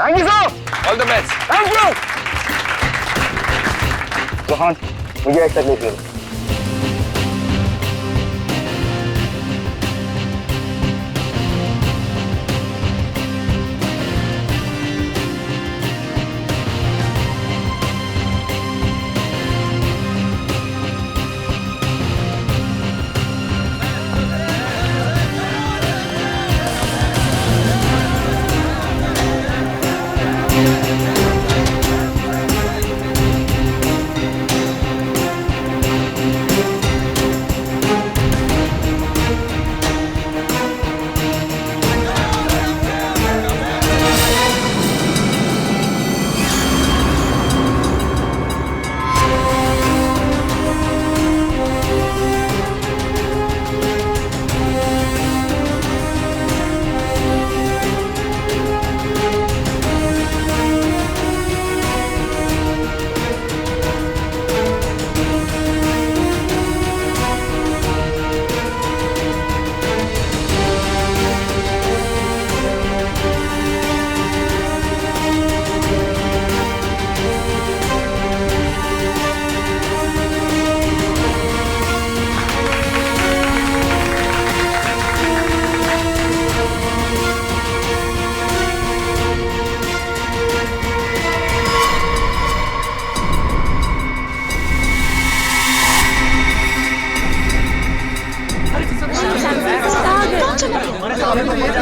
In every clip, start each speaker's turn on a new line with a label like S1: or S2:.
S1: Thank you sir, all the best. Thank you. Rohan, मुझे एक तकलीफ है।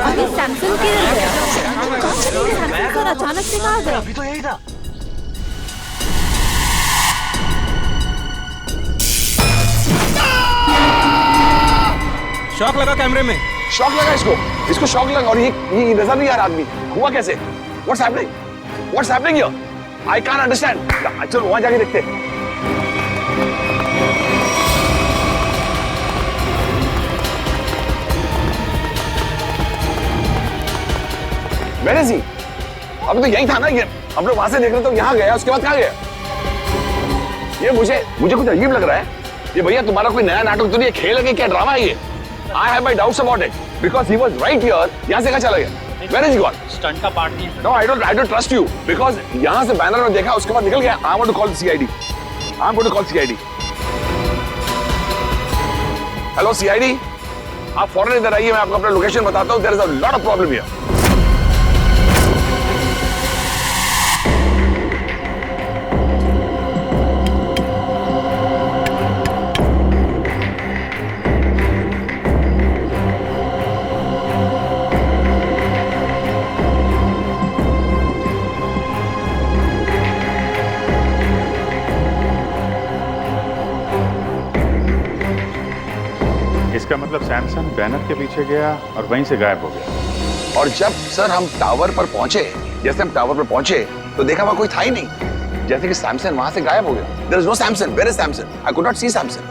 S2: अभी सैमसंग किधर गया? सैमसंग सर अचानक से कहाँ गया?
S3: अभी तो यही था।
S4: शॉक लगा कैमरे में।
S1: शॉक लगा इसको शॉक लगा और ये नजर नहीं आ रहा आदमी। हुआ कैसे? What's happening? What's happening here? I can't understand. चलो वहां जाके देखते हैं। Where is he? अभी तो यही था ना ये। हम लोग वहां से देख रहे तो यहाँ गया, उसके बाद कहाँ गया? ये मुझे कुछ अजीब लग रहा है। ये भैया तुम्हारा कोई नया नाटक तो नहीं है, खेल है कि क्या ड्रामा है ये? I have my doubts about it because he was right here. यहाँ से कहाँ चला गया? Where is he gone?
S3: Stunt का पार्ट नहीं है।
S1: No, I don't trust you because यहाँ से बैनर में देखा उसके बाद निकल गया। I want to call the CID. I'm going to call CID. Hello CID. आप फौरन इधर आइए, मैं आपको अपना लोकेशन बताता हूँ। There is a lot of problem here.
S5: इसका मतलब सैमसंग बैनर के पीछे गया और वहीं से गायब हो गया।
S1: और जब सर हम टावर पर पहुंचे, तो देखा वहां कोई था ही नहीं। जैसे कि सैमसंग वहां से गायब हो गया। There is no Samson. Where is Samson? I could not see Samson.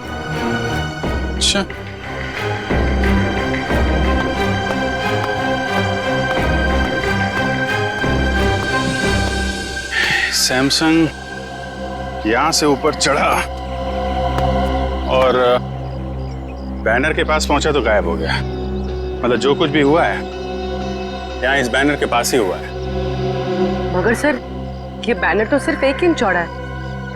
S5: अच्छा, सैमसंग यहां से ऊपर चढ़ा और बैनर के पास पहुंचा तो गायब हो गया। मतलब जो कुछ भी हुआ है यहाँ इस बैनर के पास ही हुआ है।
S6: मगर सर ये बैनर तो सिर्फ 1 इंच चौड़ा है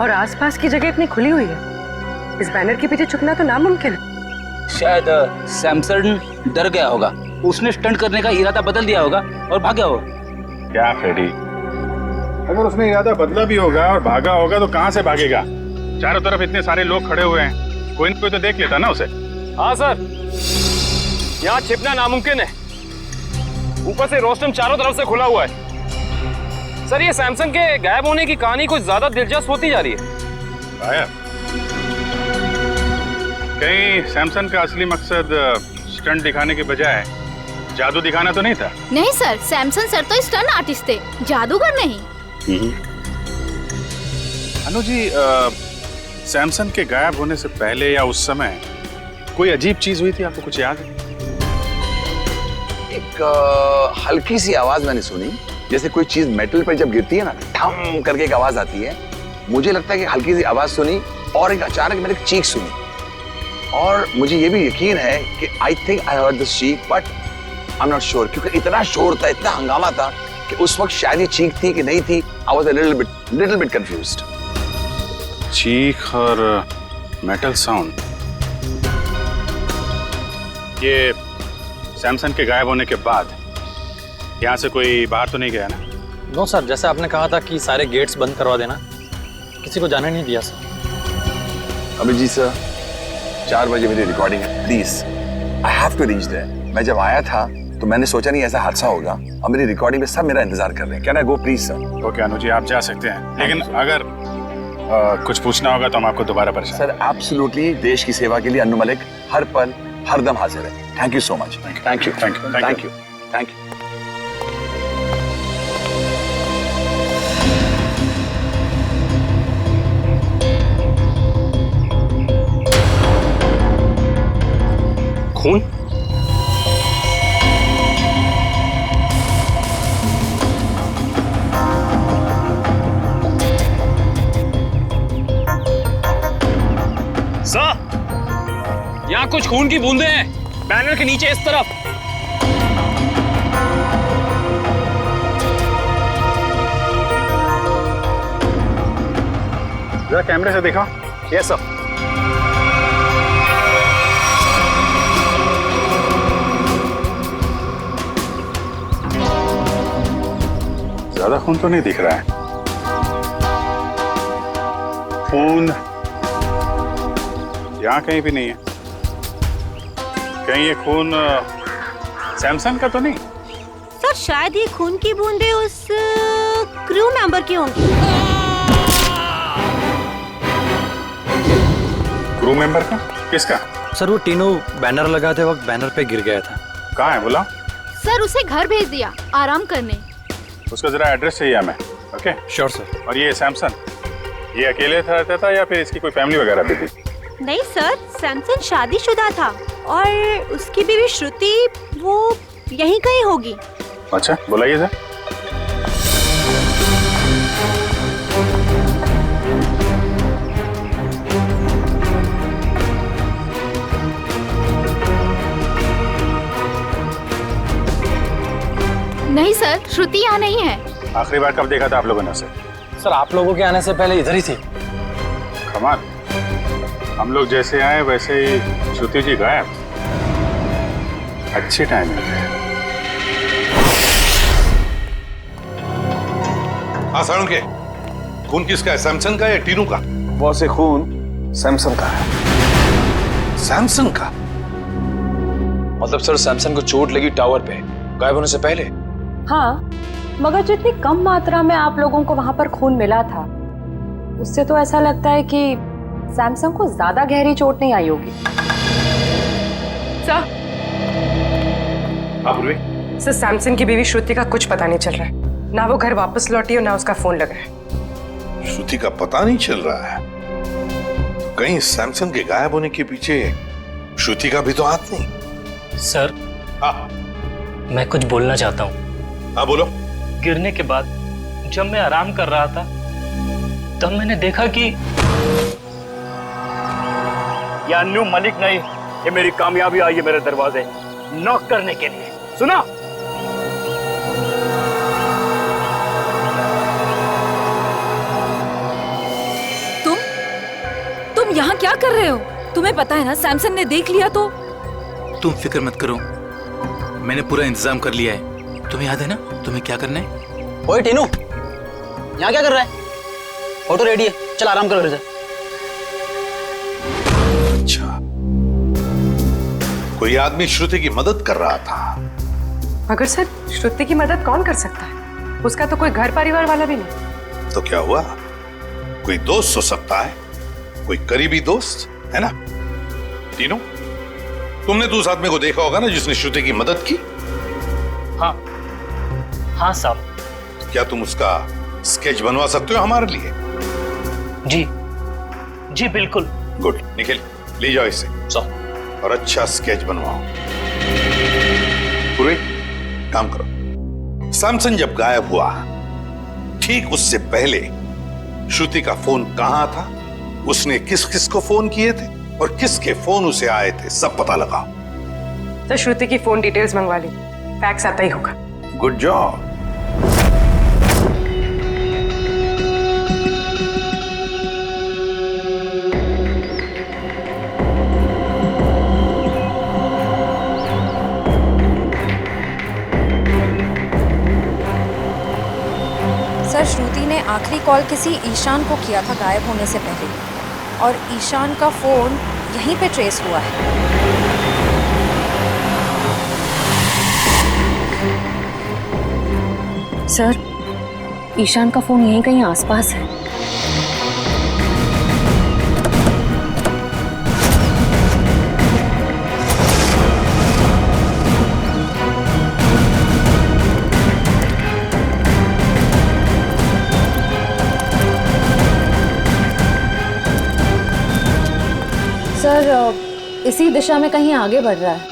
S6: और आसपास की जगह इतनी खुली हुई है। इस बैनर के पीछे छुपना तो नामुमकिन है।
S3: शायद सैमसंग डर गया होगा, उसने स्टंट करने का इरादा बदल दिया होगा और भाग गया होगा।
S5: क्या फ्रेडी, अगर उसने इरादा बदला भी होगा और भागा होगा तो कहाँ से भागेगा? चारों तरफ इतने सारे लोग खड़े हुए हैं, कोई न कोई तो देख लेता ना उसे।
S4: हाँ सर, यहाँ छिपना नामुमकिन है। ऊपर से रोस्टम चारों तरफ से खुला हुआ है। सर ये सैमसंग के गायब होने की कहानी कुछ ज्यादा दिलचस्प होती जा रही है।
S5: गायब? कहीं सैमसंग का असली मकसद स्टंट दिखाने के बजाय जादू दिखाना तो नहीं था?
S2: नहीं सर, सैमसंग सर तो स्टंट आर्टिस्ट थे, जादूगर नहीं।
S5: अनु जी, सैमसंग के गायब होने से पहले या उस समय कोई अजीब चीज हुई थी, आपको कुछ याद है?
S1: एक हल्की सी आवाज मैंने सुनी, जैसे कोई चीज मेटल पर जब गिरती है ना, ठम करके एक आवाज आती है। मुझे लगता है कि हल्की सी आवाज सुनी और एक अचानक मैंने एक चीख सुनी। और मुझे ये भी यकीन है कि I think I heard this चीख, but I am not sure, क्योंकि इतना शोर था, इतना हंगामा था कि उस वक्त शायद ये चीख थी कि नहीं थी। I was a little bit confused.
S5: चीख और मेटल साउंड, ये सैमसन के गायब होने के बाद यहाँ से कोई बाहर तो नहीं गया ना?
S7: नो सर, जैसे आपने कहा था कि सारे गेट्स बंद करवा देना, किसी को जाने नहीं दिया सर।
S1: अभिजीत सर, 4 बजे मेरी रिकॉर्डिंग है, please I have to reach there. मैं जब आया था तो मैंने सोचा नहीं ऐसा हादसा होगा, और मेरी रिकॉर्डिंग में सब मेरा इंतजार कर रहे हैं। Can I go please sir?
S5: Okay Anuj ji, आप जा सकते हैं, लेकिन अगर कुछ पूछना होगा तो हम आपको दोबारा परेशान।
S1: सर एब्सोल्युटली, देश की सेवा के लिए अन्नू मलिक हर पल हर दम हाजिर है। Thank you so much. Thank you
S5: Thank you.
S1: Thank you thank you.
S4: खून? सर, यहाँ कुछ खून की बूंदें हैं, बैनर के नीचे इस तरफ।
S5: जरा कैमरे से देखो।
S1: Yes sir.
S5: ज्यादा खून तो नहीं दिख रहा है। खून यहाँ कहीं भी नहीं है। कहीं ये खून सैमसन का तो नहीं?
S2: सर शायद ये खून की बूंदें उस क्रू मेंबर की होंगी।
S5: क्रू मेंबर का? किसका?
S7: सर वो तीनों बैनर लगाते वक्त बैनर पे गिर गया था।
S5: कहाँ है बोला?
S8: सर उसे घर भेज दिया आराम करने।
S5: उसका जरा एड्रेस चाहिए हमें। Okay
S7: sure sir.
S5: और ये सैमसन, ये अकेले रहता था या फिर इसकी कोई फैमिली वगैरह भी थी?
S2: नहीं सर, सैमसन शादीशुदा था और उसकी बीवी श्रुति वो यहीं कहीं होगी।
S5: अच्छा, बुलाइए सर।
S8: नहीं सर, श्रुति यहाँ नहीं है।
S5: आखिरी बार कब देखा था आप लोगों ने उसे?
S7: सर आप लोगों के आने से पहले इधर ही थी।
S5: कमाल, हम लोग जैसे आए वैसे ही श्रुति जी गायब। अच्छी टाइमिंग है।
S9: हाँ सारुण के, खून किसका है, सैमसन का या टीनू का?
S1: वो से खून सैमसन का है।
S9: सैमसन का?
S10: मतलब सर सैमसन को चोट लगी टावर पे गायब होने से पहले?
S11: हाँ, मगर जितनी कम मात्रा में आप लोगों को वहां पर खून मिला था, उससे तो ऐसा लगता है कि सैमसन को ज्यादा गहरी चोट नहीं आई होगी।
S6: सर, सर सैमसन की बीवी श्रुति का कुछ पता नहीं चल रहा है। ना वो घर वापस लौटी और ना उसका फोन लगा है।
S9: श्रुति का पता नहीं चल रहा है? तो कहीं सैमसन के गायब होने के पीछे श्रुति का भी तो हाथ नहीं?
S12: सर,
S9: हाँ
S12: मैं कुछ बोलना चाहता हूँ।
S9: हाँ बोलो।
S12: गिरने के बाद जब मैं आराम कर रहा था तब मैंने देखा कि ये अन्नू मलिक नहीं, ये मेरी कामयाबी आई है मेरे दरवाजे नॉक करने के लिए। सुना?
S8: तुम यहाँ क्या कर रहे हो? तुम्हें पता है ना सैमसन ने देख लिया तो?
S3: तुम फिक्र मत करो, मैंने पूरा इंतजाम कर लिया है। तुम्हें याद है ना तुम्हें क्या करना है?
S12: ओए टीनू, यहाँ क्या कर रहा है? ऑटो रेडी है, चल आराम करो इधर।
S9: अच्छा, कोई आदमी श्रुति की मदद कर रहा था।
S6: मगर सर श्रुति की मदद कौन कर सकता है? उसका तो कोई घर परिवार वाला भी नहीं।
S9: तो क्या हुआ? कोई दोस्त हो सकता है, कोई करीबी दोस्त, है ना? तीनों, तुमने तो उस आदमी को देखा होगा ना जिसने श्रुति की मदद की?
S12: हाँ हाँ साहब।
S9: क्या तुम उसका स्केच बनवा सकते हो हमारे लिए?
S12: जी जी बिल्कुल।
S9: गुड, निखिल ले जाओ इसे और अच्छा स्केच बनवाओ। पूरे काम करो। सैमसन जब गायब हुआ ठीक उससे पहले श्रुति का फोन कहां था, उसने किस किस को फोन किए थे और किसके फोन उसे आए थे, सब पता लगाओ।
S6: तो श्रुति की फोन डिटेल्स मंगवा ली, फैक्स आता ही होगा।
S9: Good job.
S11: सर श्रुति ने आखिरी कॉल किसी ईशान को किया था गायब होने से पहले, और ईशान का फोन यहीं पे ट्रेस हुआ है। सर ईशान का फोन यहीं कहीं आसपास है। सर इसी दिशा में कहीं आगे बढ़ रहा है।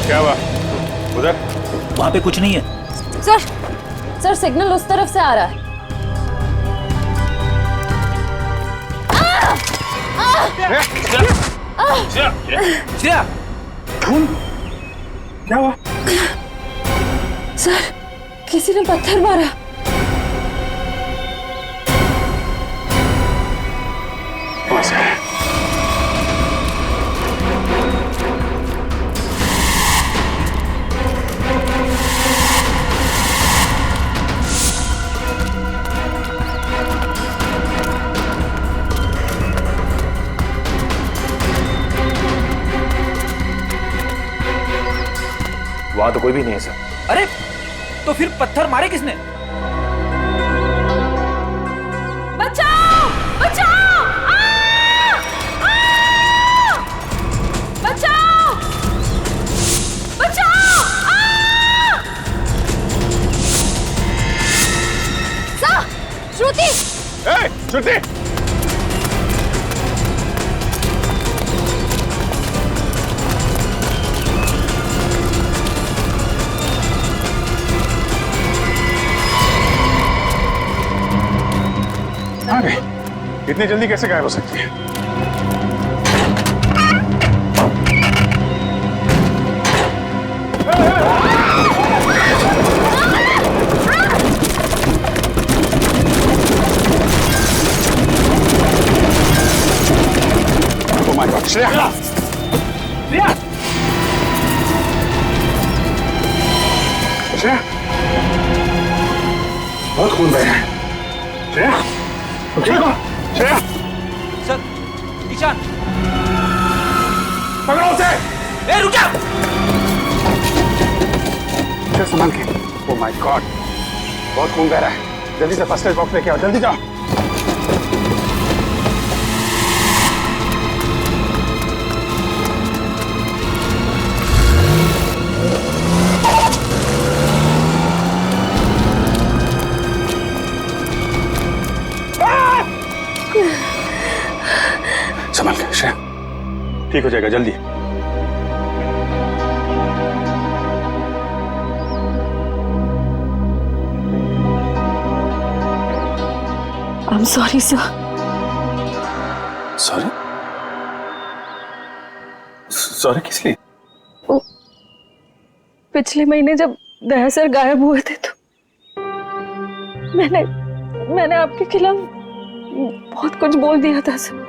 S5: क्या हुआ उधर?
S12: वहां पे कुछ नहीं है
S11: सर सिग्नल उस तरफ से आ रहा है।
S3: श्रेया,
S5: क्या हुआ?
S11: सर किसी ने पत्थर मारा।
S10: वहां तो कोई भी नहीं है सर।
S3: अरे तो फिर पत्थर मारे किसने?
S8: बचाओ बचाओ बचाओ बचाओ
S11: श्रुति
S5: श्रुति आ गए। इतनी जल्दी कैसे गायब हो सकती है? Oh my God, Shreya! Shreya! बहुत खून बह रहा है। श्रेया! श्रेया!
S3: सर, ईशान!
S5: पकड़ो उसे!
S3: ए, रुक जा!
S5: संभाल के। Oh my God, बहुत खून बह रहा है। जल्दी से फर्स्ट एड बॉक्स लेके आओ, जल्दी जाओ। संभाल के श्रेया, ठीक हो जाएगा जल्दी।
S11: I'm sorry sir।
S5: Sorry? Sorry किस लिए?
S11: पिछले महीने जब दया सर गायब हुए थे तो मैंने आपके खिलाफ बहुत कुछ बोल दिया था सर।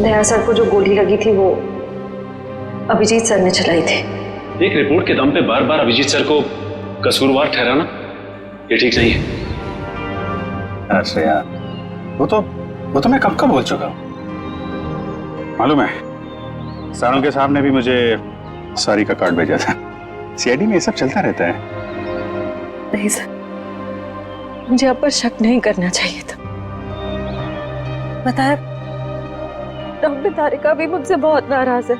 S11: दया सर को जो गोली लगी थी वो अभिजीत सर ने चलाई थी।
S10: एक रिपोर्ट के दम पे बार बार अभिजीत सर को कसूरवार ठहराना ये ठीक नहीं है।
S5: अरे यार, वो तो मैं कब का बोल चुका हूँ। मालूम है, सारंग के साहब ने भी मुझे सॉरी का कार्ड भेजा था। सीआईडी में ये सब चलता रहता है।
S11: नहीं सर, मुझे आप पर शक नहीं करना चाहिए था। बताया, डॉक्टर तारिका भी मुझसे बहुत नाराज है,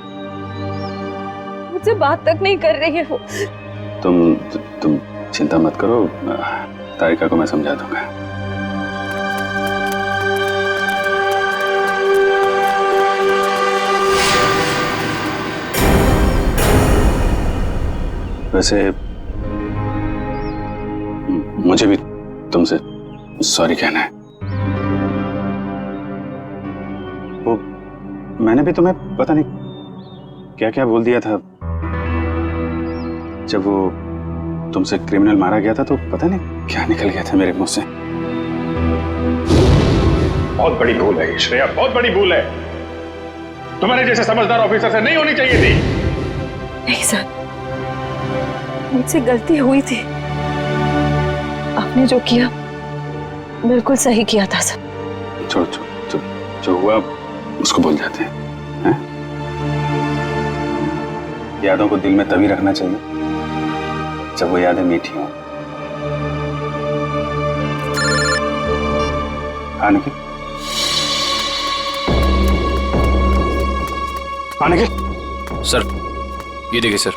S11: मुझसे बात तक नहीं कर रही है वो।
S5: तुम चिंता मत करो, तारिका को मैं समझा दूंगा। वैसे मुझे भी तुमसे सॉरी कहना है। मैंने भी तुम्हें पता नहीं क्या क्या बोल दिया था। जब वो तुमसे क्रिमिनल मारा गया था तो पता नहीं क्या निकल गया था मेरे मुंह से। बहुत बड़ी भूल है श्रेया, बहुत बड़ी भूल है। तुम्हारे जैसे समझदार ऑफिसर से नहीं होनी चाहिए थी।
S11: नहीं सर, मुझसे गलती हुई थी। आपने जो किया बिल्कुल सही किया था सर।
S5: छोड़ो छोड़ो, जो हुआ उसको भूल जाते हैं। यादों को दिल में तभी रखना चाहिए जब वो यादें मीठी हों। हाँ निखिल, हाँ निखिल।
S10: सर ये देखिए सर।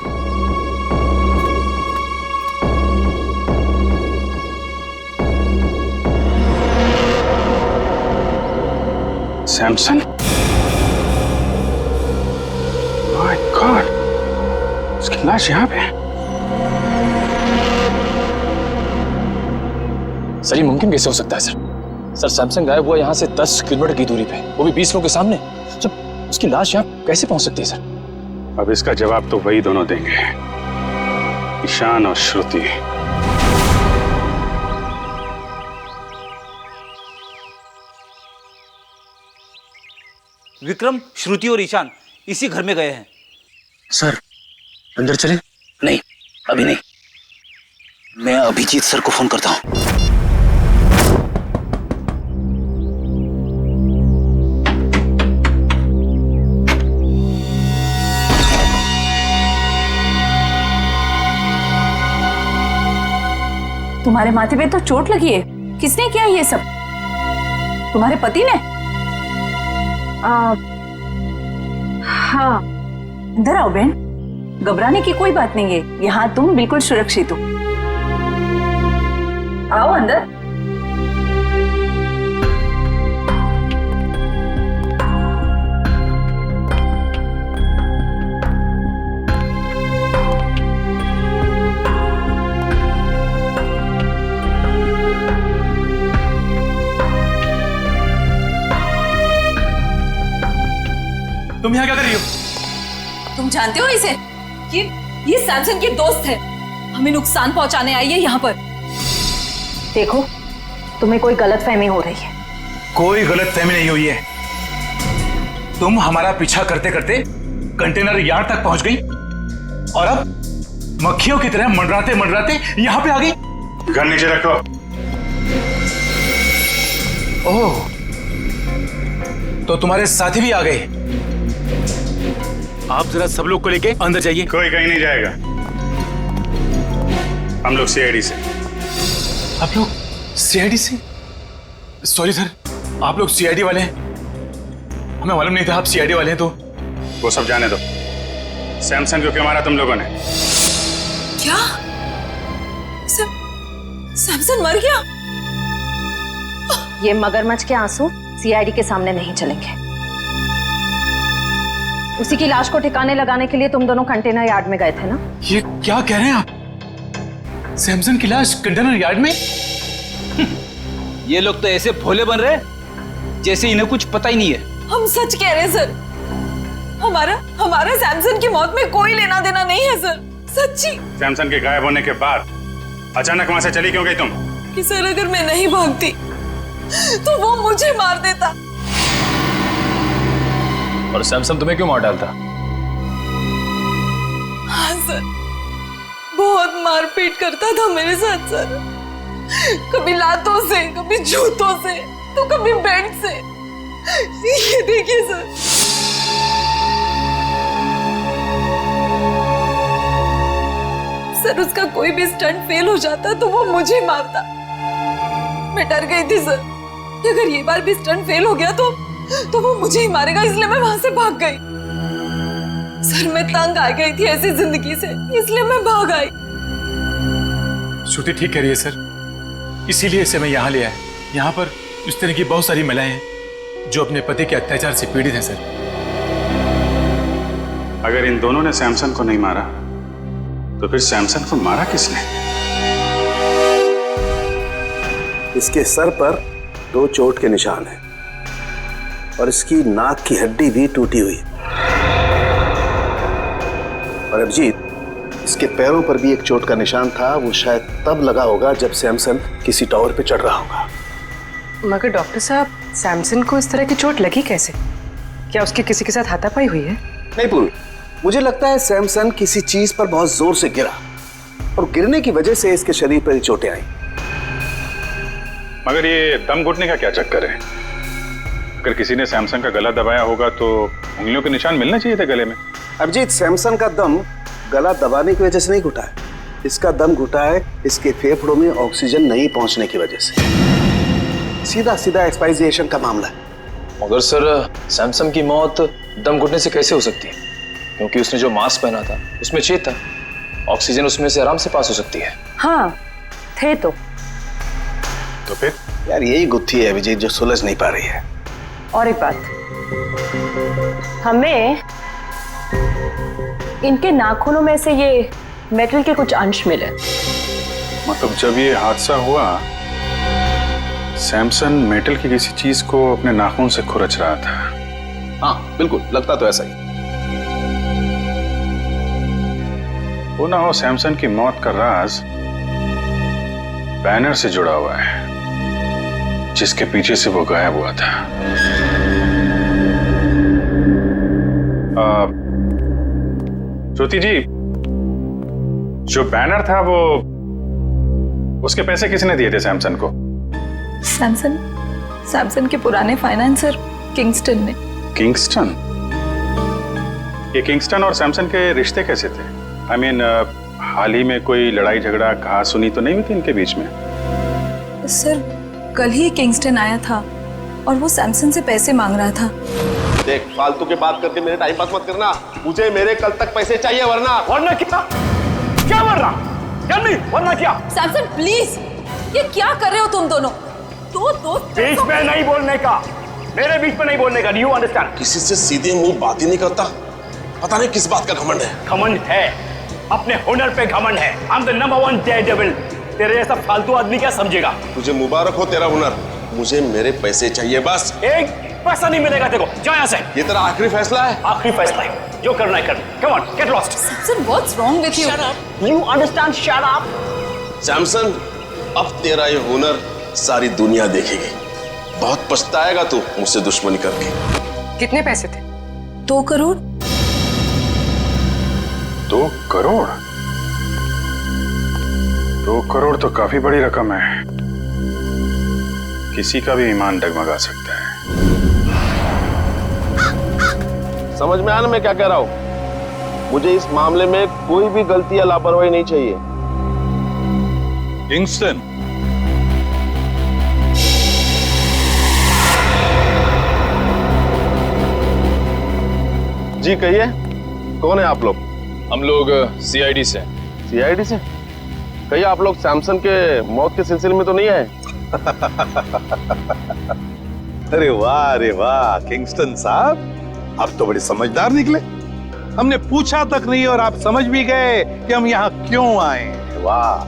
S5: सैमसन, माय गॉड, उसकी लाश यहाँ पे है।
S7: सर ये मुमकिन कैसे हो सकता है सर? सर सैमसंग गायब हुआ यहाँ से 10 किलोमीटर की दूरी पे, वो भी 20 लोगों के सामने। जब उसकी लाश यहाँ कैसे पहुंच सकती है सर?
S5: अब इसका जवाब तो वही दोनों देंगे, ईशान और श्रुति।
S3: विक्रम, श्रुति और ईशान इसी घर में गए हैं।
S7: सर अंदर चले?
S3: नहीं अभी नहीं, मैं अभिजीत सर को फोन करता हूं।
S8: तुम्हारे माथे पे तो चोट लगी है, किसने किया ये सब? तुम्हारे पति ने? हाँ। अंदर आओ बहन, घबराने की कोई बात नहीं है, यहाँ तुम बिल्कुल सुरक्षित हो। आओ अंदर।
S12: तुम यहाँ क्या कर रही हो?
S8: तुम जानते हो इसे? ये सैमसन के दोस्त है, हमें नुकसान पहुंचाने आई है यहाँ पर।
S11: देखो, तुम्हें कोई गलतफहमी हो रही है।
S12: कोई गलतफहमी नहीं हुई है। तुम हमारा पीछा करते करते कंटेनर यार्ड तक पहुंच गई और अब मक्खियों की तरह मंडराते मंडराते यहाँ पे आ गई।
S5: गन नीचे रखो।
S12: ओह, तो तुम्हारे साथी भी आ गए। आप जरा सब लोग को लेके अंदर जाइए।
S5: कोई कहीं नहीं जाएगा, हम लोग सीआईडी से।
S12: आप लोग सीआईडी से? सॉरी सर, आप लोग सीआईडी वाले हैं? हमें मालूम नहीं था आप सीआईडी वाले हैं। तो
S5: वो सब जाने दो। सैमसंग को क्यों मारा तुम लोगों ने?
S8: क्या? सैमसन मर गया?
S11: ये मगरमच्छ के आंसू सीआईडी के सामने नहीं चलेंगे। उसी की लाश को ठिकाने लगाने के लिए तुम दोनों कंटेनर यार्ड में गए थे ना?
S12: ये क्या कह रहे हैं आप? सैमसन की लाश कंटेनर यार्ड में?
S3: ये लोग तो ऐसे भोले बन रहे जैसे इन्हें कुछ पता ही नहीं है।
S8: हम सच कह रहे हैं सर, हमारा सैमसन की मौत में कोई लेना देना नहीं है सर, सच्ची।
S5: सैमसन के गायब होने के बाद अचानक वहां से चली क्यों गई तुम?
S8: कि सर अगर मैं नहीं भागती तो वो मुझे मार देता।
S7: और सैमसन तुम्हें क्यों मार डालता?
S8: हाँ सर, बहुत मारपीट करता था मेरे साथ सर, कभी लातों से, कभी जूतों से, तो कभी बेल्ट से। ये देखिए सर। सर उसका कोई भी स्टंट फेल हो जाता तो वो मुझे मारता। मैं डर गई थी सर कि अगर ये बार भी स्टंट फेल हो गया तो वो मुझे ही मारेगा, इसलिए मैं वहां से भाग गई। सर मैं तंग आ गई थी ऐसी जिंदगी से, इसलिए मैं भाग आई।
S12: श्रुति ठीक कह रही है सर, इसीलिए इसे मैं यहाँ ले आया। यहाँ पर इस तरह की बहुत सारी महिलाएं हैं जो अपने पति के अत्याचार से पीड़ित हैं सर।
S5: अगर इन दोनों ने सैमसन को नहीं मारा तो फिर सैमसन को मारा किसने?
S13: इसके सर पर 2 चोट के निशान हैं। और इसकी नाक की हड्डी भी टूटी हुई। और अभिजीत, इसके पैरों पर भी एक चोट का निशान था। वो शायद तब लगा होगा जब सैमसन किसी टावर पे चढ़ रहा होगा।
S6: मगर डॉक्टर साहब, सैमसन को इस तरह की चोट लगी कैसे? क्या उसकी किसी के साथ हाथापाई हुई है?
S13: नहीं पूर्वी, मुझे लगता है सैमसन किसी चीज पर बहुत जोर से गिरा और गिरने की वजह से इसके शरीर पर चोटें आई।
S5: मगर ये दम घुटने का क्या चक्कर है? अगर किसी ने सैमसन का गला दबाया होगा तो उंगलियों के निशान मिलने चाहिए थे गले में।
S13: अभिजीत, सैमसन का दम गला दबाने की वजह से नहीं घुटा है। इसका दम घुटा है इसके फेफड़ों में ऑक्सीजन नहीं पहुंचने की वजह से। सीधा सीधा एक्सपाइजिएशन का मामला है।
S7: मगर सर, सैमसन की मौत दम घुटने से कैसे हो सकती है? क्योंकि उसने जो मास्क पहना था उसमें छेद था, ऑक्सीजन उसमें से आराम से पास हो सकती है।
S11: हाँ थे तो
S5: फिर
S13: यार यही गुत्थी है अभिजीत जो सुलझ नहीं पा रही है।
S11: और एक बात, हमें इनके नाखूनों में से ये मेटल के कुछ अंश मिले।
S5: मतलब जब ये हादसा हुआ सैमसन मेटल की किसी चीज को अपने नाखून से खुरच रहा था।
S1: हाँ बिल्कुल, लगता तो ऐसा ही।
S5: वो ना हो सैमसन की मौत का राज बैनर से जुड़ा हुआ है जिसके पीछे से वो गायब हुआ था। ज्योति जी, जो बैनर था वो उसके पैसे किसने दिए थे सैमसन को?
S8: सैमसन के पुराने फाइनेंसर किंगस्टन ने।
S5: किंगस्टन? ये किंगस्टन और सैमसन के रिश्ते कैसे थे? आई मीन, हाल ही में कोई लड़ाई झगड़ा कहा सुनी तो नहीं हुई थी इनके बीच में?
S8: सर, कल ही किंगस्टन आया था और वो सैमसन से पैसे मांग रहा था।
S14: देख, फालतू की बात करके मेरे टाइम पास मत करना। मुझे मेरे कल तक पैसे चाहिए, वरना
S1: क्या वरना क्या?
S8: सैमसन प्लीज, ये क्या कर रहे हो तुम दोनों? दो दोस्त
S1: बीच में नहीं बोलने का, मेरे बीच में नहीं बोलने का। You understand?
S14: किसी से सीधे मुंह बात ही नहीं करता। पता नहीं किस बात का घमंड है।
S1: घमंड है, अपने हुनर पे घमंड है। I am the number 1 Daredevil. तेरे जैसा फालतू आदमी क्या समझेगा?
S14: तुझे मुबारक हो तेरा हुनर। मुझे मेरे पैसे चाहिए बस।
S1: एक पैसा नहीं मिलेगा तेरे को। जा यहाँ से।
S14: ये तेरा आखिरी फैसला है?
S1: आखिरी फैसला है, जो करना है कर। Come on, get lost.
S8: Samson, what's wrong with you?
S1: You understand? Shut up.
S14: Samson, अब तेरा ये हुनर सारी दुनिया देखेगी। बहुत पछताएगा तू मुझसे दुश्मनी करके।
S6: कितने पैसे थे?
S8: 2 करोड़।
S5: 2 करोड़? 2 करोड़ तो काफी बड़ी रकम है। किसी का भी ईमान डगमगा सकता है।
S14: समझ में आया ना मैं क्या कह रहा हूं? मुझे इस मामले में कोई भी गलती या लापरवाही नहीं चाहिए।
S9: किंगस्टन,
S14: जी कहिए, कौन है आप लोग?
S7: हम लोग सीआईडी से।
S14: सीआईडी से? कहिए, आप लोग सैमसन के मौत के सिलसिले में तो नहीं आए?
S9: अरे वाह किंगस्टन साहब, आप तो बड़े समझदार निकले। हमने पूछा तक नहीं और आप समझ भी गए कि हम यहाँ क्यों आए। वाह।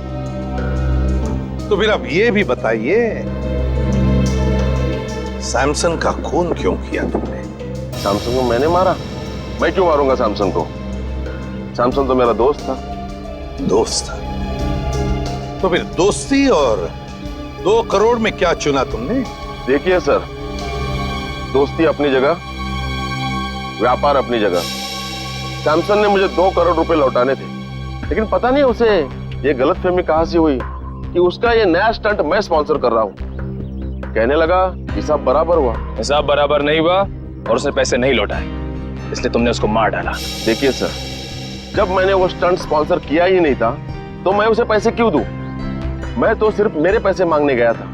S9: तो फिर अब ये भी बताइए, सैमसन का खून क्यों किया तुमने?
S14: सैमसन को मैंने मारा? मैं क्यों मारूंगा सैमसन को? सैमसन तो मेरा दोस्त था।
S9: दोस्त था? तो फिर दोस्ती और 2 करोड़ में क्या चुना तुमने?
S14: देखिए सर, दोस्ती अपनी जगह, व्यापार अपनी जगह। सैमसन ने मुझे 2 करोड़ रुपए लौटाने थे, लेकिन पता नहीं उसे ये गलतफहमी कहां से हुई कि उसका ये नया स्टंट मैं स्पॉन्सर कर रहा हूं। कहने लगा हिसाब बराबर हुआ।
S7: हिसाब बराबर नहीं हुआ और उसने पैसे नहीं लौटाए, इसलिए तुमने उसको मार डाला।
S14: देखिए सर, जब मैंने वो स्टंट स्पॉन्सर किया ही नहीं था तो मैं उसे पैसे क्यों दूं? मैं तो सिर्फ मेरे पैसे मांगने गया था।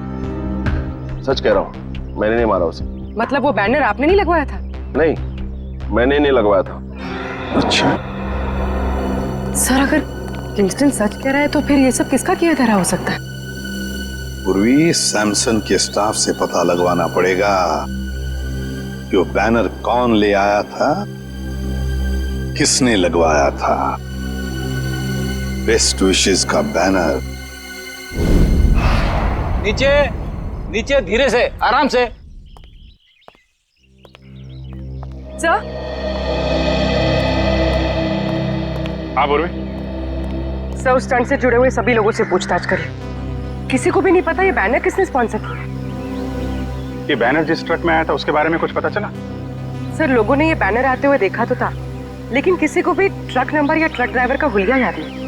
S14: सच कह रहा हूं, मैंने नहीं मारा उसे।
S6: मतलब वो बैनर आपने नहीं लगवाया था?
S14: नहीं, मैंने नहीं लगवाया था।
S5: अच्छा
S6: सर, अगर किंगस्टन सच कह रहा है तो फिर ये सब किसका किया धरा हो सकता है?
S9: पूर्वी, सैमसन के स्टाफ से पता लगवाना पड़ेगा कि वो बैनर कौन ले आया था, किसने लगवाया था। बेस्ट विशेस का बैनर।
S3: नीचे नीचे, धीरे से, आराम से।
S6: सर,
S5: हाँ बोल।
S6: सर उस स्टंट से जुड़े हुए सभी लोगों से पूछताछ करें। किसी को भी नहीं पता ये बैनर किसने स्पॉन्सर किया।
S5: ये बैनर जिस ट्रक में आया था उसके बारे में कुछ पता चला?
S6: सर लोगों ने ये बैनर आते हुए देखा तो था, लेकिन किसी को भी ट्रक नंबर या ट्रक ड्राइवर का हुलिया याद नहीं।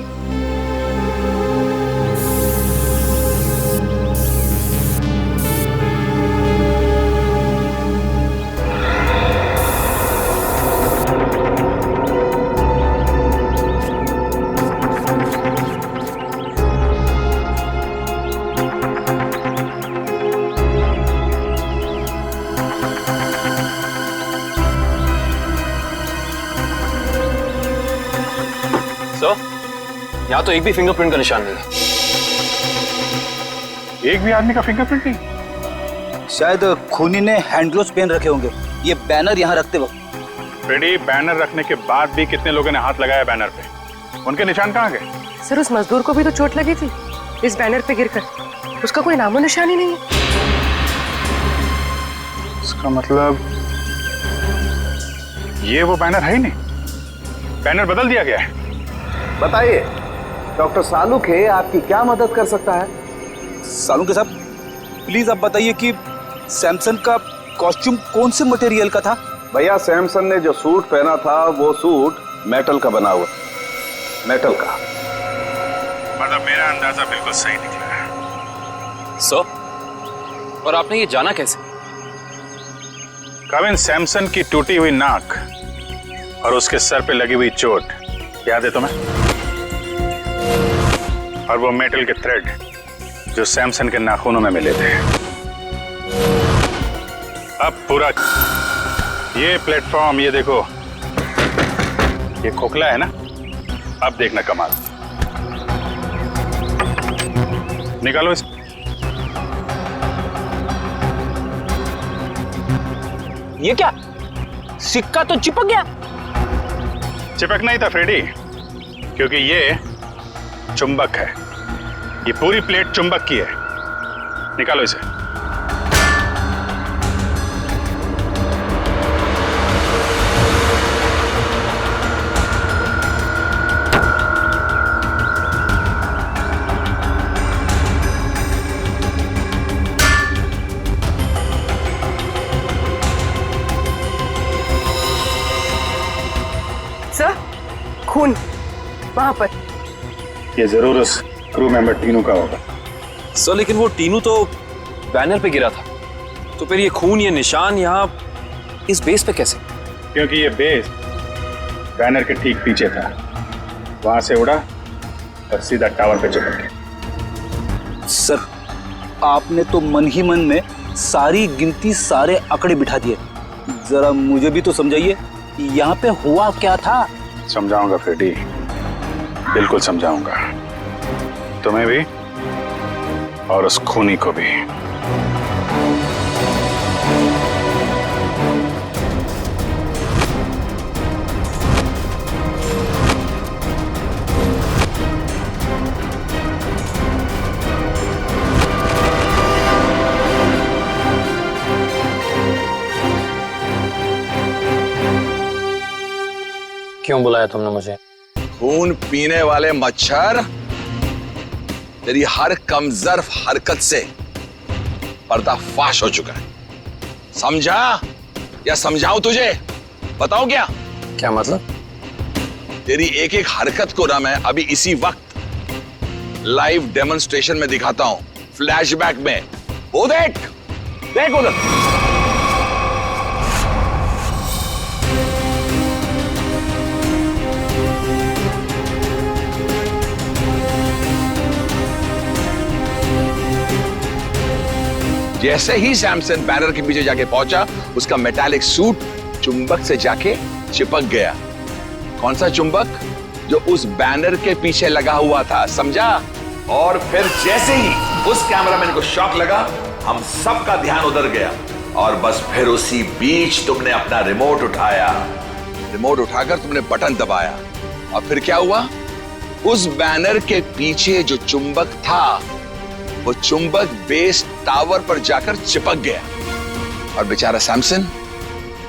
S4: यहाँ तो एक भी फिंगरप्रिंट का निशान नहीं है।
S5: एक भी आदमी का फिंगरप्रिंट नहीं।
S3: शायद खूनी ने हैंड ग्लोव्स पहन रखे होंगे ये बैनर यहाँ रखते वक्त।
S5: फ्रेडी, बैनर रखने के बाद भी कितने लोगों ने हाथ लगाया बैनर पे? उनके निशान कहाँ गए?
S6: सर उस मजदूर को भी तो चोट लगी थी इस बैनर पे गिरकर, उसका कोई नामो निशान ही नहीं है।
S5: इसका मतलब ये वो बैनर है ही नहीं, बैनर बदल दिया गया है।
S13: बताइए डॉक्टर सालुक है, आपकी क्या मदद कर सकता है?
S3: सालुक साहब प्लीज आप बताइए कि सैमसन का कॉस्ट्यूम कौन से मटेरियल का था?
S13: भैया सैमसन ने जो सूट पहना था वो सूट मेटल का बना हुआ, मेटल का।
S5: मतलब मेरा अंदाजा बिल्कुल सही निकला है।
S4: सर, और आपने ये जाना कैसे?
S5: कविन सैमसन की टूटी हुई नाक और उसके सर पे लगी हुई चोट याद है तुम्हें? और वो मेटल के थ्रेड जो सैमसन के नाखूनों में मिले थे। अब पूरा ये प्लेटफॉर्म, ये देखो, ये खोखला है ना, अब देखना कमाल। निकालो इस।
S3: ये क्या, सिक्का तो चिपक गया।
S5: चिपकना ही था फ्रेडी, क्योंकि ये चुंबक है। ये पूरी प्लेट चुंबक की है। निकालो इसे।
S6: सर खून वहां पर।
S5: ये जरूर उस क्रू मेंबर टीनू का होगा।
S4: सर लेकिन वो टीनू तो बैनर पे गिरा था, तो फिर ये खून, ये निशान यहाँ इस बेस पे कैसे?
S5: क्योंकि ये बेस बैनर के ठीक पीछे था, वहां से उड़ा और सीधा टावर पे चिपक गया।
S3: सर आपने तो मन ही मन में सारी गिनती, सारे आंकड़े बिठा दिए। जरा मुझे भी तो समझाइए यहाँ पे हुआ क्या था।
S5: समझाऊंगा फ्रेडी, बिल्कुल समझाऊंगा, तुम्हें भी और उस खूनी को भी।
S4: क्यों बुलाया तुमने मुझे?
S1: खून पीने वाले मच्छर, तेरी हर कमजोर हरकत से पर्दाफाश हो चुका है। समझा या समझाऊं तुझे? बताऊं क्या?
S4: क्या मतलब?
S1: तेरी एक एक हरकत को ना मैं अभी इसी वक्त लाइव डेमोन्स्ट्रेशन में दिखाता हूं, फ्लैशबैक में। वो देख, देख उधर। जैसे ही सैमसन बैनर के पीछे जाके पहुंचा, उसका मेटालिक सूट चुंबक से जाके चिपक गया। कौन सा चुंबक? जो उस बैनर के पीछे लगा हुआ था, समझा? और फिर जैसे ही उस कैमरामैन को शॉक लगा, हम सबका ध्यान उधर गया और बस फिर उसी बीच तुमने अपना रिमोट उठाया। रिमोट उठाकर तुमने बटन दबाया और फिर क्या हुआ? उस बैनर के पीछे जो चुंबक था, वो चुंबक बेस टावर पर जाकर चिपक गया और बेचारा सैमसन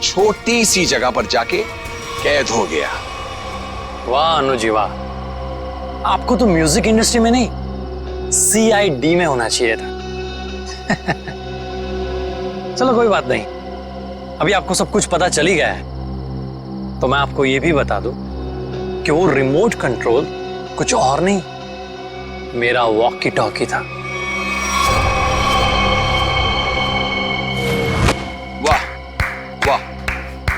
S1: छोटी सी जगह पर जाके कैद हो गया।
S15: वाह अनुजी वाह, आपको तो म्यूजिक इंडस्ट्री में नहीं CID में होना चाहिए था। चलो कोई बात नहीं, अभी आपको सब कुछ पता चल ही गया है, तो मैं आपको यह भी बता दूं कि वो रिमोट कंट्रोल कुछ और नहीं, मेरा वॉकी टॉकी था।
S1: वाह वाह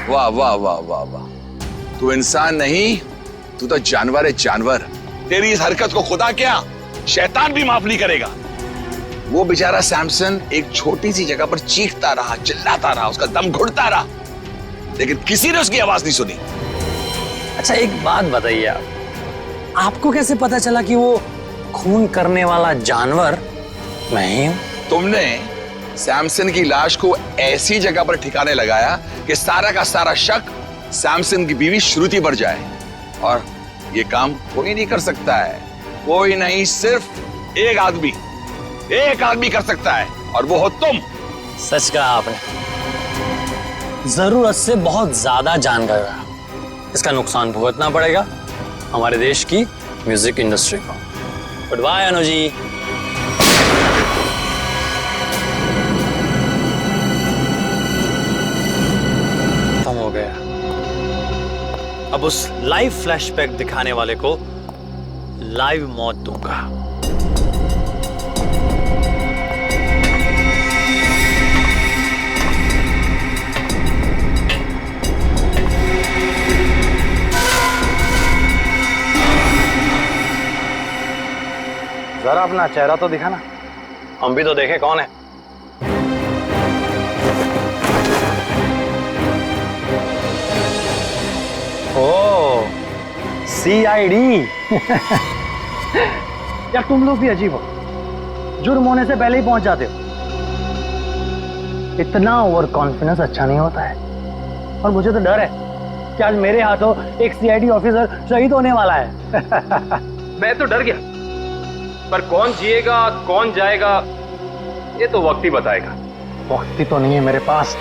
S1: वाह वाह वाह वाह वाह, तू इंसान नहीं, तू तो जानवर है, जानवर। तेरी इस हरकत को खुदा क्या शैतान भी माफ नहीं करेगा। वो बेचारा सैमसन एक छोटी सी जगह पर चीखता रहा, चिल्लाता रहा, उसका दम घुटता रहा, लेकिन किसी ने उसकी आवाज नहीं सुनी।
S15: अच्छा एक बात बताइए, आपको कैसे पता चला कि वो खून करने वाला जानवर मैं ही हूं?
S1: तुमने सैमसन की लाश को ऐसी जगह पर ठिकाने लगाया कि सारा का सारा शक सैमसन की बीवी श्रुति पर जाए, और ये काम कोई नहीं कर सकता है, कोई नहीं, सिर्फ एक आदमी कर सकता है, और वो हो तुम।
S15: सच कहा आपने, जरूरत से बहुत ज्यादा जान गया, इसका नुकसान भुगतना पड़ेगा हमारे देश की म्यूजिक इंडस्ट्री को। Good bye Anuji. खत्म हो गया। अब उस लाइव फ्लैशबैक दिखाने वाले को लाइव मौत दूंगा। जरा अपना चेहरा तो दिखाना, हम भी तो देखे कौन है। ओ CID।
S16: यार तुम लोग भी अजीब हो, जुर्म होने से पहले ही पहुंच जाते हो। इतना ओवर कॉन्फिडेंस अच्छा नहीं होता है, और मुझे तो डर है कि आज मेरे हाथों एक CID ऑफिसर शहीद होने वाला है।
S4: मैं तो डर गया, पर कौन जिएगा कौन जाएगा ये तो वक्त ही बताएगा।
S16: वक्त ही तो नहीं है मेरे पास।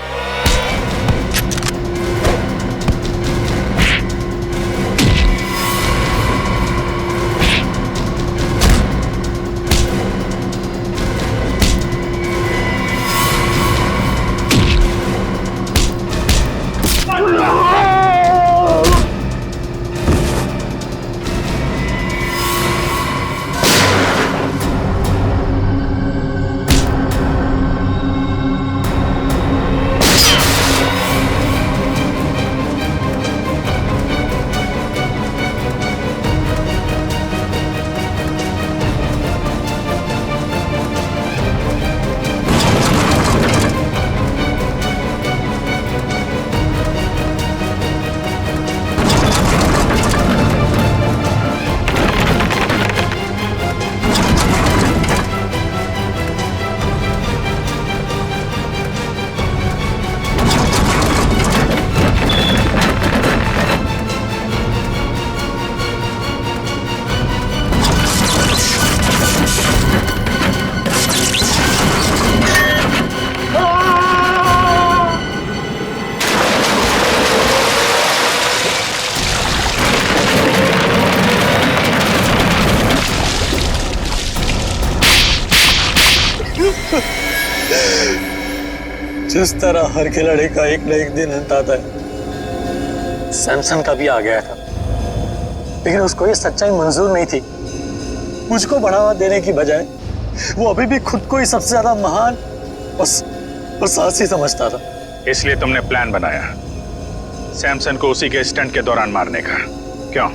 S15: जिस तरह हर खिलाड़ी का एक न एक दिन अंत आता है, सैमसन का भी आ गया था, लेकिन उसको ये सच्चाई मंजूर नहीं थी। मुझको बढ़ावा देने की बजाय वो अभी भी खुद को ही सबसे ज्यादा महान और साहसी समझता था।
S5: इसलिए तुमने प्लान बनाया सैमसन को उसी के स्टंट के दौरान मारने का, क्यों?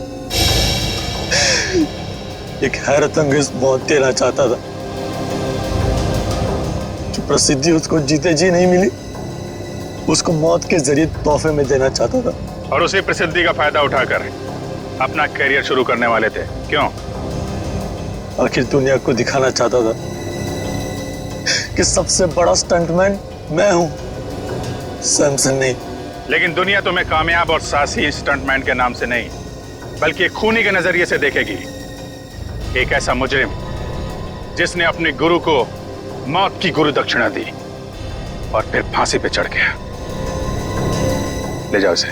S15: एक हैरत अंगेज मौत देना चाहता था, जो प्रसिद्धि उसको जीते जी नहीं मिली, उसको मौत के जरिए तोहफे में देना चाहता था।
S5: और उसी प्रसिद्धि का फायदा उठाकर अपना करियर शुरू करने वाले थे, क्यों?
S15: आखिर दुनिया को दिखाना चाहता था कि सबसे बड़ा स्टंटमैन मैं हूं, सैमसन नहीं।
S5: लेकिन दुनिया तुम्हें कामयाब और साहसी स्टंटमैन के नाम से नहीं, बल्कि एक खूनी के नजरिए से देखेगी। एक ऐसा मुजरिम जिसने अपने गुरु को मौत की गुरु दक्षिणा दी और फिर फांसी पे चढ़ गया। ले जाओ उसे।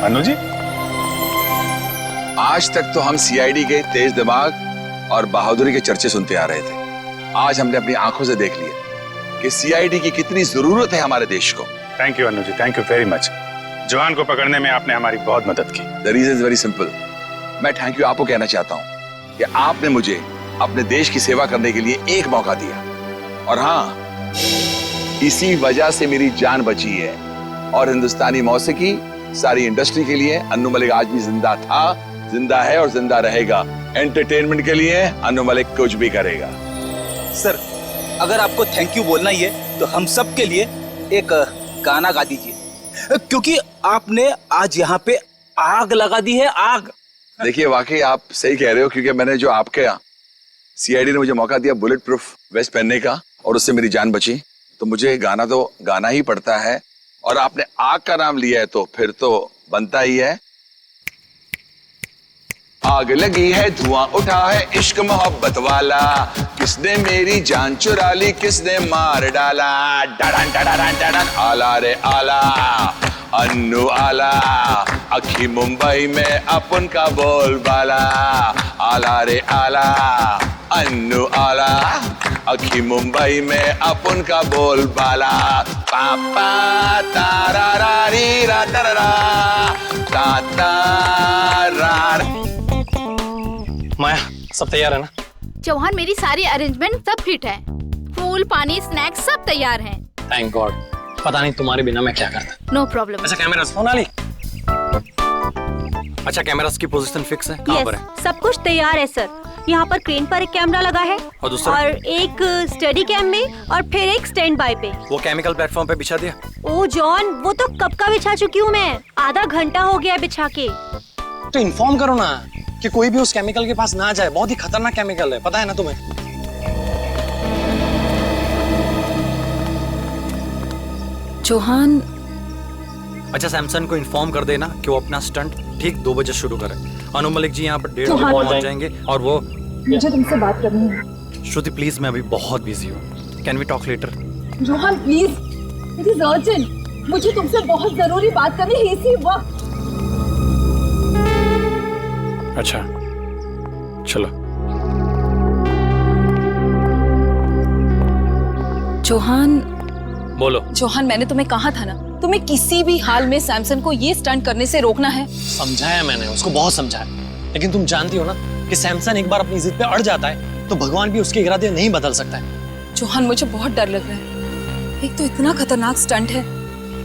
S5: अनु जी,
S1: आज तक तो हम सीआईडी के तेज दिमाग और बहादुरी के चर्चे सुनते आ रहे थे। आज हमने अपनी आंखों से देख लिया कि सीआईडी की कितनी जरूरत है हमारे देश को।
S5: Thank you Anu ji, thank you very much. Johan को पकड़ने में आपने हमारी बहुत मदद की।
S1: The reason is very simple. मैं थैंक यू आपको कहना चाहता हूं कि आपने मुझे अपने देश की सेवा करने के लिए एक मौका दिया, और हाँ, इसी वजह से मेरी जान बची है। और हिंदुस्तानी मौसीकी सारी इंडस्ट्री के लिए अन्नू मलिक आज भी जिंदा था, जिंदा है और जिंदा रहेगा। एंटरटेनमेंट के लिए अन्नू मलिक कुछ भी करेगा।
S3: सर, अगर आपको थैंक यू बोलना ही है तो हम सब के लिए एक गाना गा दीजिए, क्योंकि आपने आज यहाँ पे आग लगा दी है, आग।
S1: देखिए, वाकई आप सही कह रहे हो, क्योंकि मैंने जो आपके सीआईडी ने मुझे मौका दिया बुलेट प्रूफ वेस्ट पहनने का और उससे मेरी जान बची, तो मुझे गाना तो गाना ही पड़ता है। और आपने आग का नाम लिया है तो फिर तो बनता ही है। आग लगी है, धुआं उठा है, इश्क मोहब्बत वाला, किसने मेरी जान चुरा ली, किसने मार डाला। डडन डडन डडन, आला रे आला, अन्नू आला, अखी मुंबई में अपन का बोलबाला। आला रे आला, अन्नू आला, अखी मुंबई में अपन का बोलबाला। पापा तारा रा री रा तारा ताता रा।
S15: माया, सब तैयार है ना?
S17: चौहान, मेरी सारी अरेंजमेंट सब फिट है। फूल, पानी, स्नैक्स सब तैयार हैं।
S15: Thank God. पता नहीं तुम्हारे बिना मैं क्या करता।
S17: No problem.
S15: अच्छा, कैमरास सोनाली। अच्छा, कैमरास की पोजीशन फिक्स है? कहाँ पर है?
S2: सब कुछ तैयार है सर। यहाँ पर क्रेन पर एक कैमरा लगा है
S15: और दूसरा?
S2: और एक स्टडी कैम में और फिर एक स्टैंड बाय पे।
S15: वो केमिकल प्लेटफॉर्म पे बिछा दिया?
S2: ओ जॉन, वो तो कब का बिछा चुकी हूँ मैं, आधा घंटा हो गया बिछा के।
S15: तो इन्फॉर्म करो ना कि कोई भी उस केमिकल के पास ना जाए, बहुत ही खतरनाक केमिकल है, पता है ना तुम्हें?
S8: चौहान,
S15: अच्छा, सैमसन को इन्फॉर्म कर देना कि वो अपना स्टंट ठीक 2 बजे शुरू करे। अनु मलिक जी यहाँ पर 1:30 बजे पहुँच जाएंगे। और वो
S8: मुझे तुमसे बात करनी है।
S15: श्रुति प्लीज, मैं अभी बहुत बिजी हूँ, can we talk later?
S8: Johan please, it is urgent, मुझे तुमसे बहुत जरूरी बात करनी है इसी वक्त।
S15: अच्छा, चलो।
S8: जोहान,
S15: बोलो।
S8: जोहान, मैंने तुम्हें कहा था ना, तुम्हें किसी भी हाल में सैमसन को ये स्टंट करने से रोकना है।
S15: समझाया मैंने उसको, बहुत समझाया, लेकिन तुम जानती हो ना कि सैमसन एक बार अपनी जिद पे अड़ जाता है तो भगवान भी उसके इरादे नहीं बदल सकता है।
S8: जोहान, मुझे बहुत डर लग रहा है। एक तो इतना खतरनाक स्टंट है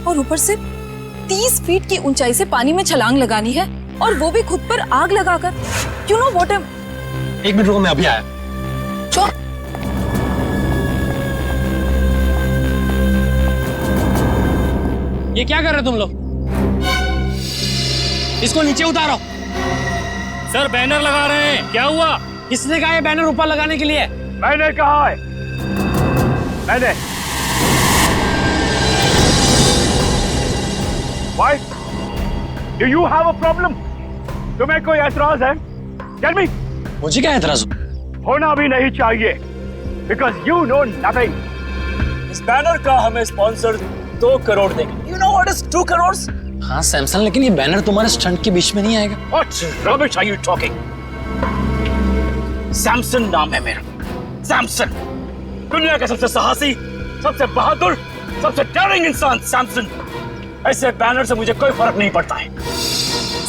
S8: और ऊपर से 30 फीट की ऊंचाई से पानी में छलांग लगानी है, और वो भी खुद पर आग लगाकर। You know what?
S15: 1 मिनट रुको, मैं अभी आया। ये क्या कर रहे तुम लोग? इसको नीचे उतारो।
S4: सर, बैनर लगा रहे हैं। क्या हुआ?
S15: किसने कहा ये बैनर ऊपर लगाने के लिए?
S4: मैंने कहा है। मैंने। Why? Do you have a problem? तुम्हें कोई ऐतराज है? Tell me.
S15: मुझे क्या ऐतराज?
S4: होना भी नहीं चाहिए, because you know nothing.
S15: इस बैनर का हमें स्पॉन्सर 2 करोड़ देंगे। You know what is 2 crore? हाँ सैमसन, लेकिन ये बैनर तुम्हारे स्टंट के बीच में नहीं आएगा।
S12: What rubbish are you talking? Samson नाम है मेरा, सैमसन। दुनिया का सबसे साहसी, सबसे बहादुर, सबसे डेयरिंग इंसान सैमसन। ऐसे बैनर से मुझे कोई फर्क नहीं पड़ता है।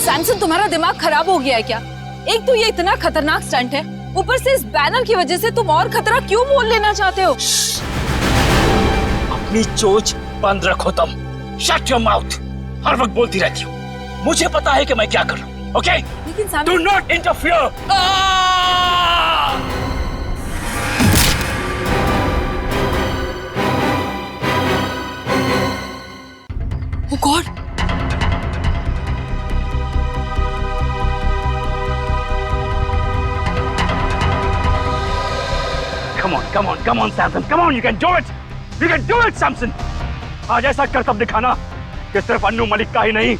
S8: सैमसन, तुम्हारा दिमाग खराब हो गया है क्या? एक तो ये इतना खतरनाक स्टंट है, ऊपर से इस बैनर की वजह से तुम और खतरा क्यों मोल लेना चाहते हो?
S12: अपनी चोच बंद रखो तुम। Shut your mouth. हर वक्त बोलती रहती हो। मुझे पता है कि मैं क्या कर रहा हूँ, ओके?
S8: लेकिन
S12: do not interfere.
S8: Oh God!
S12: Come on, Samson. Come on, you can do it. You can do it, Samson. आज ऐसा करतब दिखाना कि सिर्फ अन्नू मलिक का ही नहीं,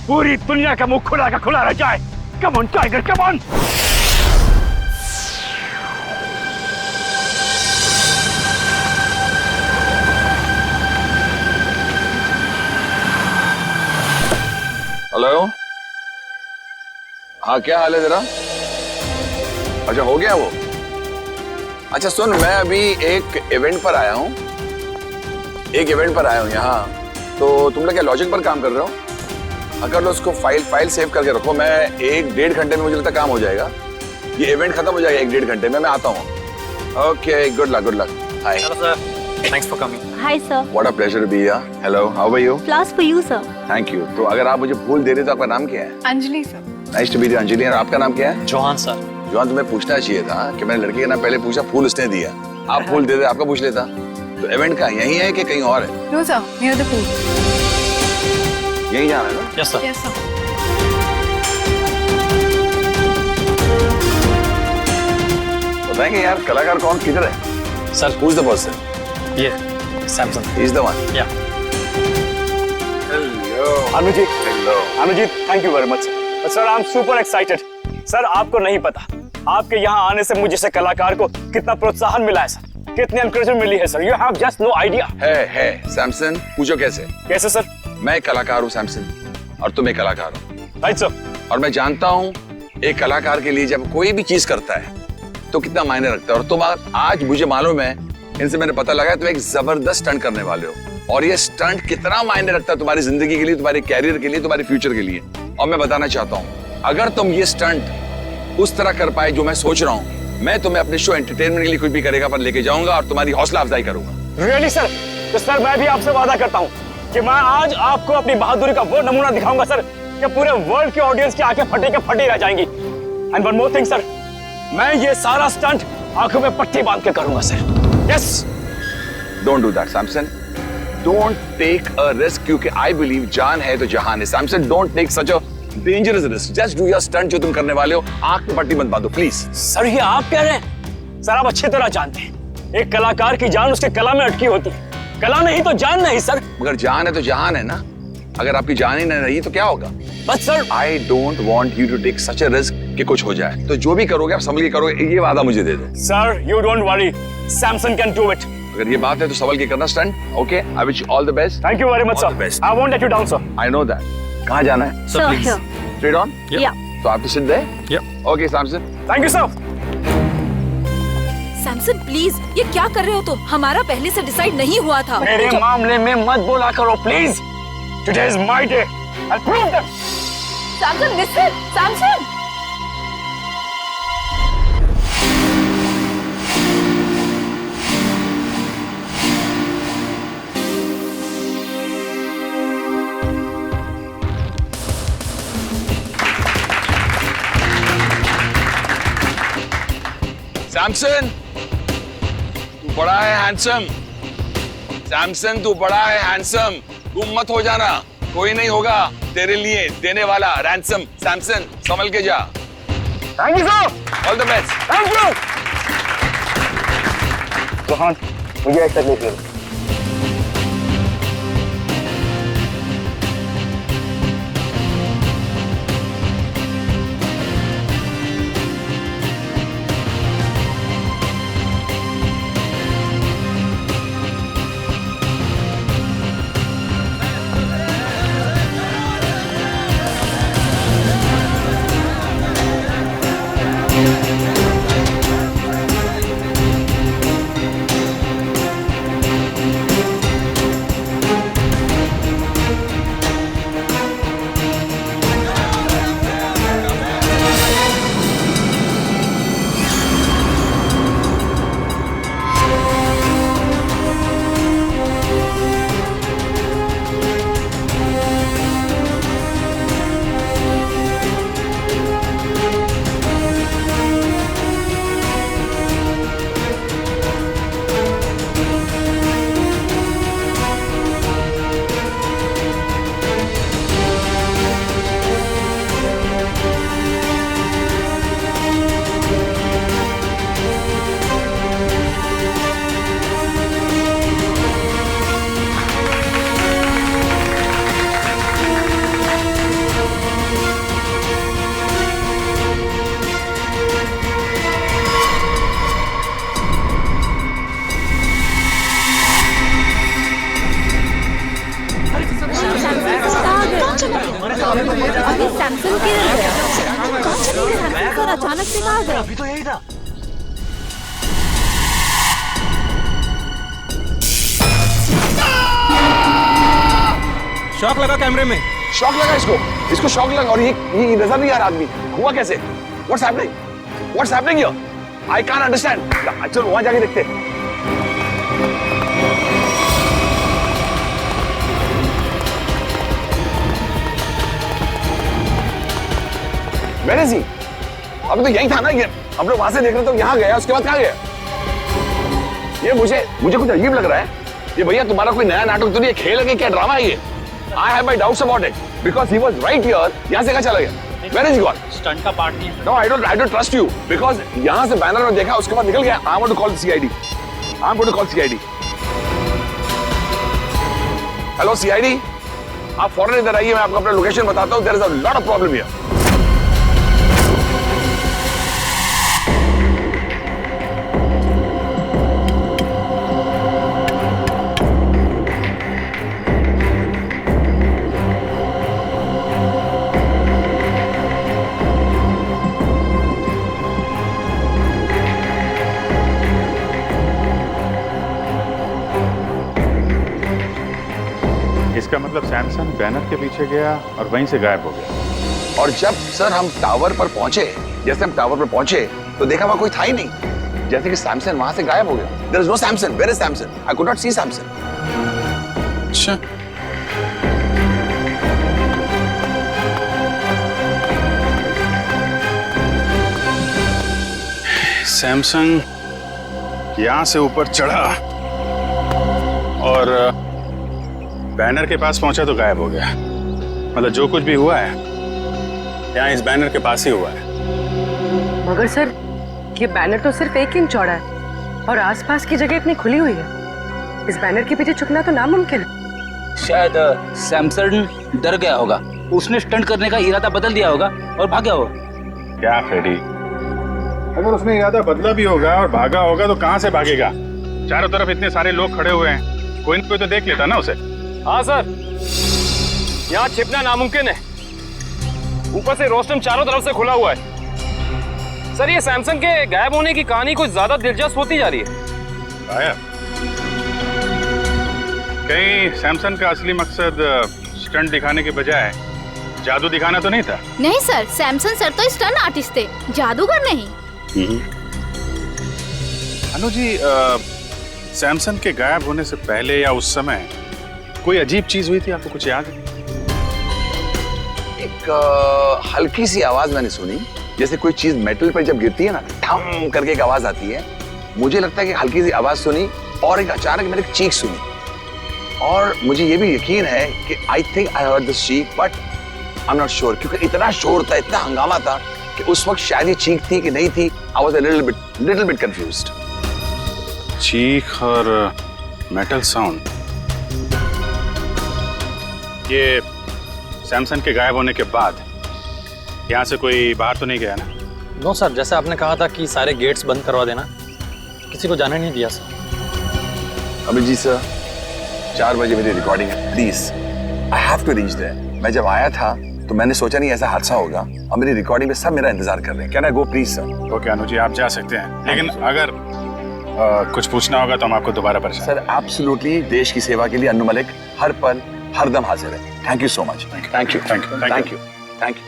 S12: पूरी दुनिया का मुंह खुला का खुला रह जाए। Come on, Tiger, come on.
S1: Hello, हाँ क्या हाल है तेरा? अच्छा हो गया वो? अच्छा सुन, मैं अभी एक इवेंट पर आया हूँ, यहाँ। तो तुम लोग क्या लॉजिक पर काम कर रहे हो? अगर लो उसको फाइल सेव करके रखो, मैं 1-1.5 घंटे में मुझे लगता काम हो जाएगा। ये इवेंट खत्म हो जाएगा 1-1.5 घंटे में, मैं आता हूँ। Okay, good luck. Hi
S15: sir, thanks for coming.
S2: Hi sir.
S1: What a pleasure to be here. Hello, how are you?
S2: Flowers for you sir.
S1: Thank you. तो अगर आप मुझे फूल दे रहे तो आपका नाम क्या है?
S8: Anjali sir.
S1: Nice to meet you Anjali. और आपका नाम क्या है?
S15: Johan sir.
S1: जोहान, तुम्हें पूछना चाहिए था कि मैंने लड़के का नाम पहले पूछा, फूल उसने दिया। आप फूल दे दे, आपका पूछ लेता। तो इवेंट का यही है कि कहीं और है?
S8: No sir, near the pool.
S1: यही जाना है ना?
S15: Yes sir.
S8: Yes sir.
S1: बताएंगे यार कलाकार कौन किधर है?
S15: Sir,
S1: who is the person?
S15: ये सैमसंग
S1: इज द वन।
S15: या
S1: hello
S18: Anujeet.
S1: Hello
S18: Anujeet, thank you very much sir. I am super excited sir. आपको नहीं पता आपके यहाँ आने से मुझे जैसे कलाकार को कितना प्रोत्साहन मिला है सर, कितनी एनकरेजमेंट मिली है sir. You have just no idea.
S1: है सैमसन, पूछो कैसे?
S18: कैसे सर?
S1: मैं एक कलाकार हूँ सैमसन, और तुम एक कलाकार हो।
S18: Right sir.
S1: और मैं जानता हूँ एक कलाकार के लिए जब कोई भी चीज करता है तो कितना मायने रखता है। और तुम आज मुझे मालूम है, इनसे मैंने पता लगा, तुम एक जबरदस्त स्टंट करने वाले हो। और ये स्टंट कितना मायने रखता है तुम्हारी जिंदगी के लिए, तुम्हारे कैरियर के लिए, तुम्हारे फ्यूचर के लिए। और मैं बताना चाहता हूँ, अगर तुम ये स्टंट उस तरह कर पाए जो मैं सोच रहा हूँ, मैं तुम्हें अपने शो एंटरटेनमेंट के लिए कुछ भी करेगा पर लेके जाऊंगा और तुम्हारी हौसला अफजाई करूंगा।
S18: Really sir? तो सर मैं भी आपसे वादा करता हूँ कि मैं आज आपको अपनी बहादुरी का वो नमूना दिखाऊंगा सर कि पूरे वर्ल्ड की ऑडियंस की आंखें फटे के फटे रह जाएंगी। And one more thing sir, मैं ये सारा स्टंट आंखों में पट्टी बांध के करूंगा sir. Yes.
S1: Don't do that Samson, don't take a risk, क्योंकि आई बिलीव जान है तो जहान है। Samson, don't take such a dangerous risk, just do your stunt जो तुम करने वाले हो। आंख में पट्टी मत बांधो प्लीज।
S18: सर ये आप कह रहे हैं? सर आप अच्छी तरह जानते हैं एक कलाकार की जान उसके कला में अटकी होती है। कला नहीं तो जान नहीं सर।
S1: मगर जान है तो जहान है ना। अगर आपकी जान ही नहीं रही तो क्या होगा?
S18: बस sir,
S1: I don't want you to take such a risk कि कुछ हो जाए। तो जो भी करोगे आप संभल के करोगे, ये वादा मुझे दे दो।
S18: Sir you don't worry, Samson can do it.
S1: अगर ये बात है तो संभल के करना stunt. Okay, I wish all the best.
S18: Thank you very much sir. I won't let you down sir.
S1: I know that. कहाँ जाना है?
S2: Sir please.
S1: Straight on?
S2: या।
S1: तो आप सिट देयर?
S15: या।
S1: Okay Samson.
S18: Thank you sir.
S8: Samson please, ये क्या कर रहे हो तुम? हमारा पहले से डिसाइड नहीं हुआ था।
S18: मेरे मामले में मत बोला करो please. Today is my day. I prove that.
S8: Samson listen, Samson.
S1: Samson, तू बड़ा है हैंडसम। सैमसन, तू बड़ा है हैंडसम। तुम मत हो जाना, कोई नहीं होगा तेरे लिए देने वाला रैंसम। सैमसन, संभल के जा।
S18: Thank you sir.
S1: All the best.
S18: Thank you. Johan, मुझे एक तकलीफ है।
S2: father.
S16: अभी तो यही था।
S1: शॉक लगा कैमरे में। शॉक लगा इसको शॉक लगा और ये नजर नहीं आ रहा आदमी। हुआ कैसे? What's happening? What's happening here? I can't understand. चलो वहां जाके देखते हैं। Where is he? अभी तो यही था ना ये। हम लोग वहां से देख रहे तो यहाँ गया, उसके बाद कहाँ गया? ये मुझे कुछ अजीब लग रहा है। ये भैया तुम्हारा कोई नया नाटक तो नहीं है, खेल है कि क्या ड्रामा है ये? I have my doubts about it because he was right here. यहाँ से कहाँ चला गया? Where is he gone?
S15: Stunt का पार्ट नहीं है।
S1: No, I don't trust you because यहाँ से बैनर में देखा उसके बाद निकल गया। I want to call the CID. I'm going to call CID. Hello CID. आप फौरन इधर आइए, मैं आपको अपना लोकेशन बताता हूँ। There is a lot of problem here.
S5: इसका मतलब सैमसन बैनर के पीछे गया और वहीं से गायब हो गया।
S1: और जब सर हम टावर पर पहुंचे, तो देखा वहां कोई था ही नहीं, जैसे कि सैमसन वहां से गायब हो गया। There is no Samson. Where is Samson? I could not see Samson.
S5: अच्छा, सैमसंग यहां से ऊपर चढ़ा और बैनर के पास पहुंचा तो गायब हो गया। मतलब जो कुछ भी हुआ है यहाँ इस बैनर के पास ही हुआ है।
S6: मगर सर ये बैनर तो सिर्फ 1 इंच चौड़ा है और आसपास की जगह इतनी खुली हुई है। इस बैनर के पीछे छुपना तो नामुमकिन है।
S3: शायद सैमसन डर गया होगा, उसने स्टंट करने का इरादा बदल दिया होगा और भाग गया होगा।
S5: क्या फ्रेडी, अगर उसने इरादा बदला भी होगा और भागा होगा तो कहां से भागेगा? चारों तरफ इतने सारे लोग खड़े हुए हैं, कोई न कोई तो देख लेता ना उसे।
S4: हाँ सर, यहाँ छिपना नामुमकिन है। ऊपर से रोस्टम चारों तरफ से खुला हुआ है। सर ये सैमसंग के गायब होने की कहानी कुछ ज्यादा दिलचस्प होती जा रही है।
S5: गायब? कहीं सैमसंग का असली मकसद स्टंट दिखाने के बजाय जादू दिखाना तो नहीं था?
S17: नहीं सर, सैमसन सर तो स्टंट आर्टिस्ट थे, जादूगर नहीं।
S5: अनु जी, सैमसंग के गायब होने से पहले या उस समय कोई अजीब चीज हुई थी, आपको कुछ याद है?
S1: एक हल्की सी आवाज मैंने सुनी, जैसे कोई चीज मेटल पर जब गिरती है ना, ठम करके एक आवाज आती है। मुझे लगता है कि हल्की सी आवाज सुनी और एक अचानक मैंने एक चीख सुनी। और मुझे ये भी यकीन है कि I think I heard this चीख, but I am not sure, क्योंकि इतना शोर था, इतना हंगामा था कि उस वक्त शायद ये चीख थी कि नहीं थी। I was a little bit confused.
S5: चीख और मेटल साउंड, ये सैमसंग के गायब होने के बाद यहाँ से कोई बाहर तो नहीं गया ना?
S15: नो सर, जैसे आपने कहा था कि सारे गेट्स बंद करवा देना, किसी को जाने नहीं दिया सर।
S1: अभिजीत सर, 4 बजे मेरी रिकॉर्डिंग है, please I have to reach there. मैं जब आया था तो मैंने सोचा नहीं ऐसा हादसा होगा, और मेरी रिकॉर्डिंग में सब मेरा इंतजार कर रहे हैं। Can I go please sir?
S5: Okay Anu ji, आप जा सकते हैं, लेकिन अगर कुछ पूछना होगा तो हम आपको दोबारा परेशान।
S1: सर एब्सोल्युटली, देश की सेवा के लिए अन्नू मलिक हर पल हर दम हाजिर है। Thank you so much. Thank you thank you thank you thank you.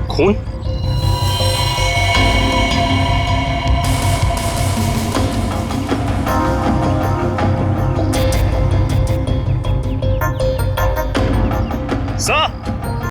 S4: खून?